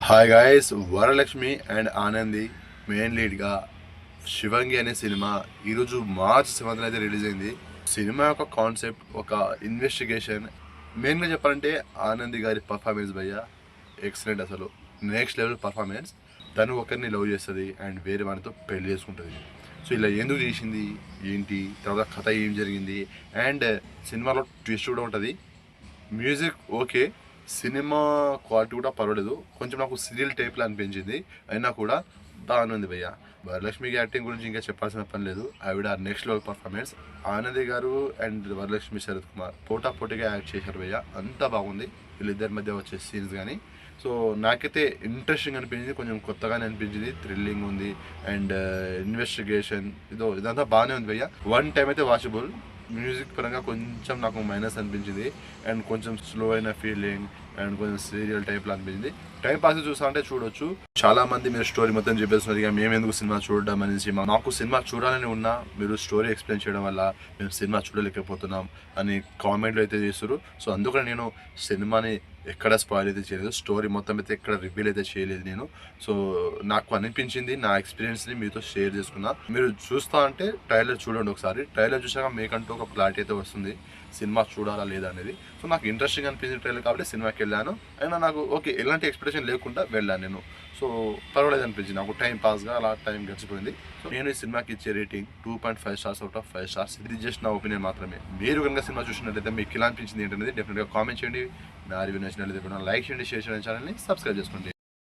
Hi guys, Varalakshmi and Anandi main లీడ్గా శివంగి అనే cinema ఈరోజు మార్చ్ 7th అయితే రిలీజ్ అయింది. సినిమా యొక్క కాన్సెప్ట్ ఒక ఇన్వెస్టిగేషన్. మెయిన్గా చెప్పాలంటే ఆనంది గారి పర్ఫార్మెన్స్ భయ్య ఎక్సలెంట్, అసలు నెక్స్ట్ లెవెల్ పర్ఫార్మెన్స్. తను ఒకరిని లవ్ చేస్తుంది అండ్ వేరే వారితో పెళ్లి చేసుకుంటుంది. సో ఇలా ఎందుకు చేసింది ఏంటి, తర్వాత కథ ఏం జరిగింది, అండ్ సినిమాలో ట్విస్ట్ కూడా ఉంటుంది. మ్యూజిక్ ఓకే, సినిమా క్వాలిటీ కూడా పర్వాలేదు, కొంచెం నాకు సీరియల్ టైప్లో అనిపించింది. అయినా కూడా బాగానే ఉంది భయ్య. వరలక్ష్మి యాక్టింగ్ గురించి ఇంకా చెప్పాల్సిన పని లేదు, ఆవిడ నెక్స్ట్ లెవెల్ పర్ఫార్మెన్స్. ఆనంది గారు అండ్ వరలక్ష్మి శరత్ కుమార్ పోటాపోటీగా యాక్ట్ చేశారు భయ్య, అంతా బాగుంది వీళ్ళిద్దరి మధ్య వచ్చే సీన్స్ కానీ. సో నాకైతే ఇంట్రెస్టింగ్ అనిపించింది, కొంచెం కొత్తగానే అనిపించింది, థ్రిల్లింగ్ ఉంది అండ్ ఇన్వెస్టిగేషన్ ఇదంతా బాగానే ఉంది భయ్య. వన్ టైం అయితే వాచబుల్. మ్యూజిక్ పరంగా కొంచెం నాకు మైనస్ అనిపించింది అండ్ కొంచెం స్లో అయిన ఫీలింగ్ అండ్ కొంచెం సీరియల్ టైప్లో అనిపించింది. టైం పాస్ చూసా అంటే చూడొచ్చు. చాలా మంది మీరు స్టోరీ మొత్తం చెప్పేస్తున్నారు, ఇక మేము ఎందుకు సినిమా చూడడం అనేసి. మాకు సినిమా చూడాలని ఉన్నా మీరు స్టోరీ ఎక్స్ప్లెయిన్ చేయడం వల్ల మేము సినిమా చూడలేకపోతున్నాం అని కామెంట్లు అయితే చేస్తారు. సో అందుకని నేను సినిమాని ఎక్కడ స్పాయిల్ అయితే చేయలేదు, స్టోరీ మొత్తం అయితే ఎక్కడ రివీల్ అయితే చేయలేదు నేను. సో నాకు అనిపించింది, నా ఎక్స్పీరియన్స్ని మీతో షేర్ చేసుకున్నా. మీరు చూస్తా అంటే ట్రైలర్ చూడండి ఒకసారి. ట్రైలర్ చూసాక మీకంటూ ఒక క్లారిటీ అయితే వస్తుంది సినిమా చూడాలా లేదా అనేది. సో నాకు ఇంట్రెస్టింగ్ అనిపించిన ట్రైలర్ కాబట్టి సినిమాకి వెళ్ళాను. అయినా నాకు ఓకే, ఎలాంటి ఎక్స్పెక్టేషన్ లేకుండా వెళ్ళాను నేను. సో పర్వాలేదు అనిపించింది నాకు, టైం పాస్గా అలా టైం గడిచిపోయింది. సో నేను ఈ సినిమాకి ఇచ్చే rating 2.5 stars out of 5 stars. ఇది జస్ట్ నా ఒపీనియన్ మాత్రమే. మీరు కనుక సినిమా చూసినట్లయితే మీకు ఇలా అనిపించింది ఏంటనేది డెఫినెట్గా కామెంట్ చేయండి. నా రివ్యూ నచ్చినట్లయితే లైక్ చేయండి, షేర్ చేయండి, ఛానల్ని సబ్స్క్రైబ్ చేసుకోండి.